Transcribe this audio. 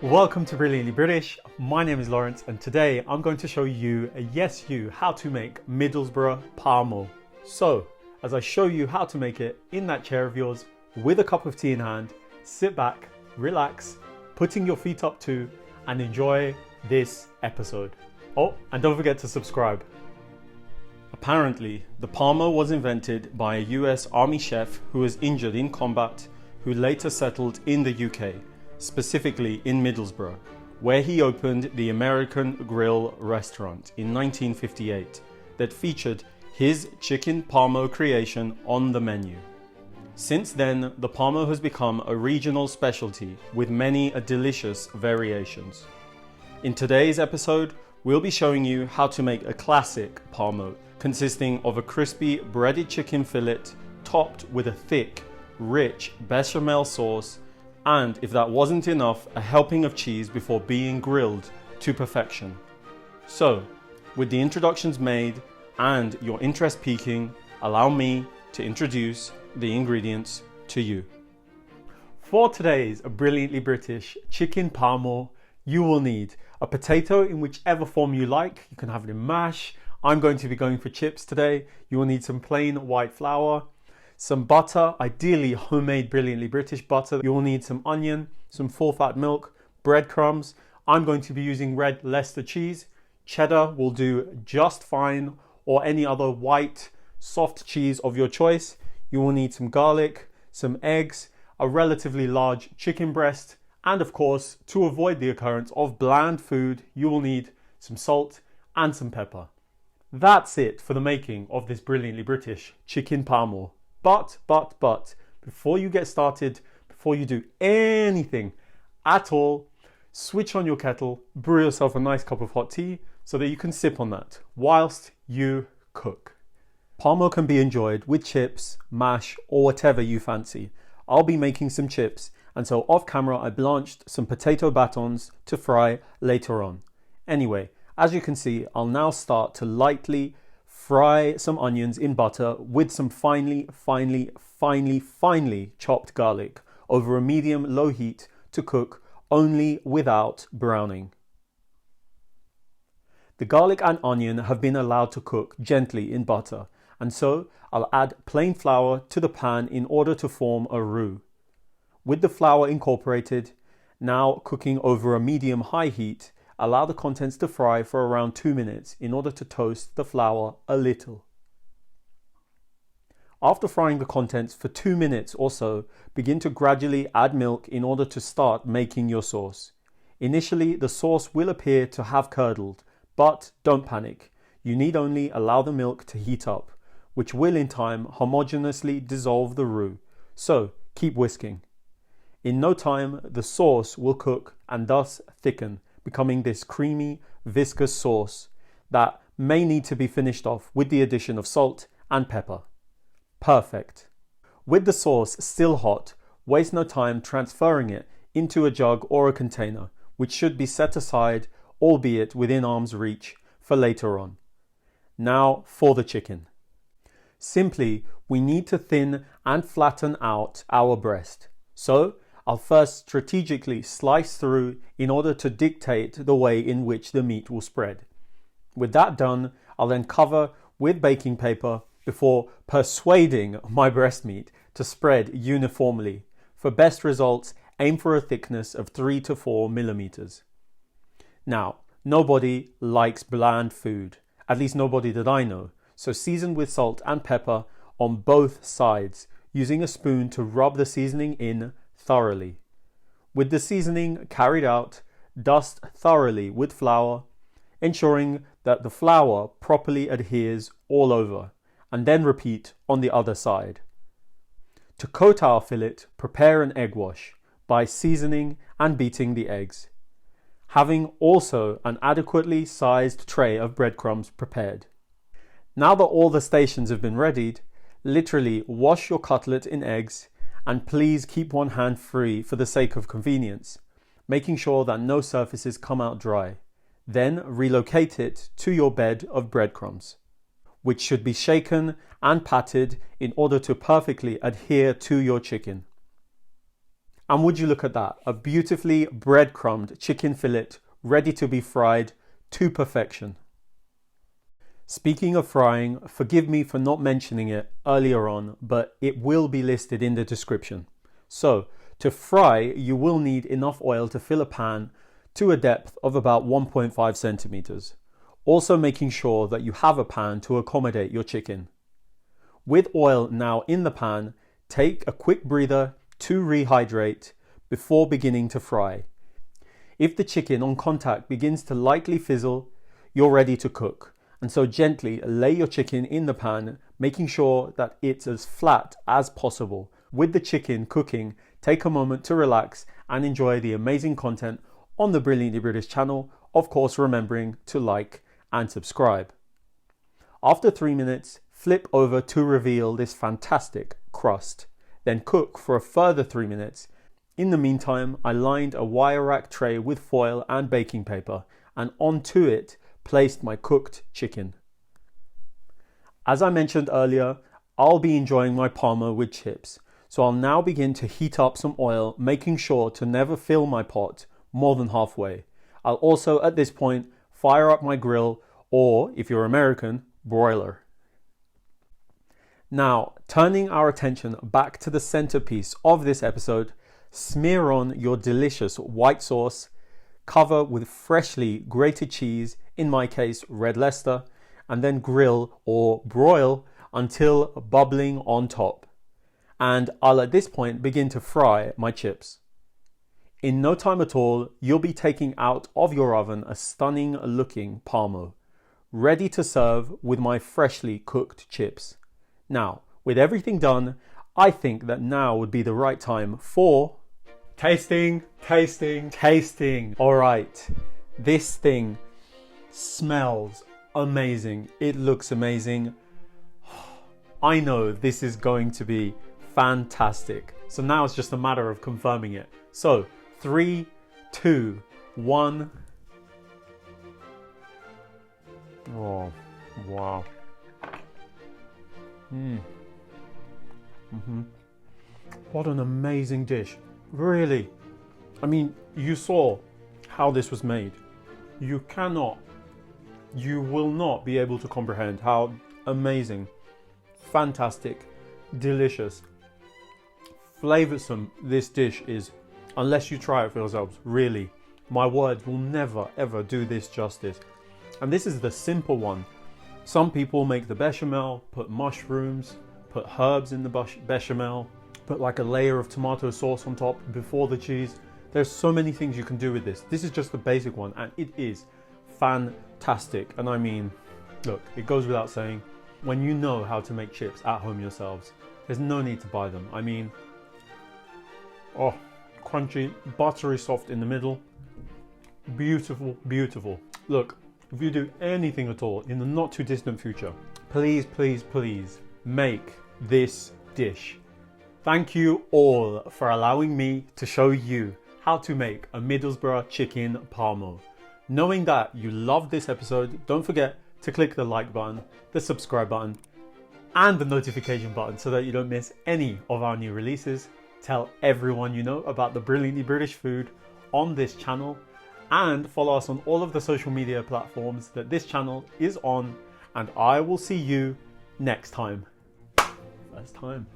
Welcome to Brilliantly British. My name is Lawrence and today I'm going to show you, how to make Middlesbrough Parmo. So, as I show you how to make it in that chair of yours with a cup of tea in hand, sit back, relax, putting your feet up too, and enjoy this episode. Oh, and don't forget to subscribe. Apparently, the Parmo was invented by a US Army chef who was injured in combat, who later settled in the UK. Specifically in Middlesbrough, where he opened the American Grill restaurant in 1958 that featured his chicken Parmo creation on the menu. Since then, the Parmo has become a regional specialty with many delicious variations. In today's episode, we'll be showing you how to make a classic Parmo consisting of a crispy breaded chicken fillet topped with a thick, rich Béchamel sauce, and if that wasn't enough, a helping of cheese before being grilled to perfection. So, with the introductions made and your interest peaking, allow me to introduce the ingredients to you. For today's Brilliantly British chicken Parmo, you will need a potato in whichever form you like. You can have it in mash. I'm going to be going for chips today. You will need some plain white flour, some butter, ideally homemade Brilliantly British butter. You will need some onion, some full fat milk, breadcrumbs. I'm going to be using red Leicester cheese. Cheddar will do just fine, or any other white soft cheese of your choice. You will need some garlic, some eggs, a relatively large chicken breast, and of course, to avoid the occurrence of bland food, you will need some salt and some pepper. That's it for the making of this Brilliantly British chicken Parmo. But, before you get started, before you do anything at all, switch on your kettle, brew yourself a nice cup of hot tea so that you can sip on that whilst you cook. Parmo can be enjoyed with chips, mash, or whatever you fancy. I'll be making some chips, and so off camera I blanched some potato batons to fry later on. Anyway, as you can see, I'll now start to lightly fry some onions in butter with some finely chopped garlic over a medium-low heat to cook only without browning. The garlic and onion have been allowed to cook gently in butter, and so I'll add plain flour to the pan in order to form a roux. With the flour incorporated, now cooking over a medium-high heat, allow the contents to fry for around 2 minutes in order to toast the flour a little. After frying the contents for 2 minutes or so, begin to gradually add milk in order to start making your sauce. Initially, the sauce will appear to have curdled, but don't panic. You need only allow the milk to heat up, which will in time homogeneously dissolve the roux, so keep whisking. In no time, the sauce will cook and thus thicken, becoming this creamy, viscous sauce that may need to be finished off with the addition of salt and pepper. Perfect. With the sauce still hot, waste no time transferring it into a jug or a container, which should be set aside, albeit within arm's reach, for later on. Now for the chicken. Simply, we need to thin and flatten out our breast. So, I'll first strategically slice through in order to dictate the way in which the meat will spread. With that done, I'll then cover with baking paper before persuading my breast meat to spread uniformly. For best results, aim for a thickness of 3 to 4 millimeters. Now, nobody likes bland food, at least nobody that I know, so season with salt and pepper on both sides, using a spoon to rub the seasoning in thoroughly. With the seasoning carried out, dust thoroughly with flour, ensuring that the flour properly adheres all over, and then repeat on the other side. To coat our fillet, prepare an egg wash by seasoning and beating the eggs, having also an adequately sized tray of breadcrumbs prepared. Now that all the stations have been readied, literally wash your cutlet in eggs, and please keep one hand free for the sake of convenience, making sure that no surfaces come out dry. Then relocate it to your bed of breadcrumbs, which should be shaken and patted in order to perfectly adhere to your chicken. And would you look at that, a beautifully breadcrumbed chicken fillet ready to be fried to perfection. Speaking of frying, forgive me for not mentioning it earlier on, but it will be listed in the description. So, to fry, you will need enough oil to fill a pan to a depth of about 1.5 centimeters. Also making sure that you have a pan to accommodate your chicken. With oil now in the pan, take a quick breather to rehydrate before beginning to fry. If the chicken on contact begins to lightly fizzle, you're ready to cook. And so gently lay your chicken in the pan, making sure that it's as flat as possible. With the chicken cooking, take a moment to relax and enjoy the amazing content on the Brilliantly British channel, of course remembering to like and subscribe. After 3 minutes, flip over to reveal this fantastic crust. Then cook for a further 3 minutes. In the meantime, I lined a wire rack tray with foil and baking paper, and onto it placed my cooked chicken. As I mentioned earlier, I'll be enjoying my Parmo with chips, so I'll now begin to heat up some oil, making sure to never fill my pot more than halfway. I'll also at this point fire up my grill, or if you're American, broiler. Now, turning our attention back to the centerpiece of this episode, smear on your delicious white sauce, cover with freshly grated cheese, in my case red Leicester, and then grill or broil until bubbling on top. And I'll at this point begin to fry my chips. In no time at all, you'll be taking out of your oven a stunning looking Parmo, ready to serve with my freshly cooked chips. Now, with everything done, I think that now would be the right time for tasting. All right, this thing smells amazing. It looks amazing. I know this is going to be fantastic. So now it's just a matter of confirming it. So 3, 2, 1. Oh, wow. What an amazing dish. Really. I mean, you saw how this was made. You will not be able to comprehend how amazing, fantastic, delicious, flavoursome this dish is, unless you try it for yourselves. Really, my words will never ever do this justice. And this is the simple one. Some people make the bechamel, put mushrooms, put herbs in the bechamel, put like a layer of tomato sauce on top before the cheese. There's so many things you can do with this. This is just the basic one, and it is fantastic. And I mean, look, it goes without saying, when you know how to make chips at home yourselves, there's no need to buy them. I mean, oh, crunchy, buttery soft in the middle. Beautiful, beautiful. Look, if you do anything at all in the not too distant future, please, please, please make this dish. Thank you all for allowing me to show you how to make a Middlesbrough chicken Parmo. Knowing that you loved this episode, don't forget to click the like button, the subscribe button, and the notification button so that you don't miss any of our new releases. Tell everyone you know about the Brilliantly British food on this channel, and follow us on all of the social media platforms that this channel is on, and I will see you next time. First time.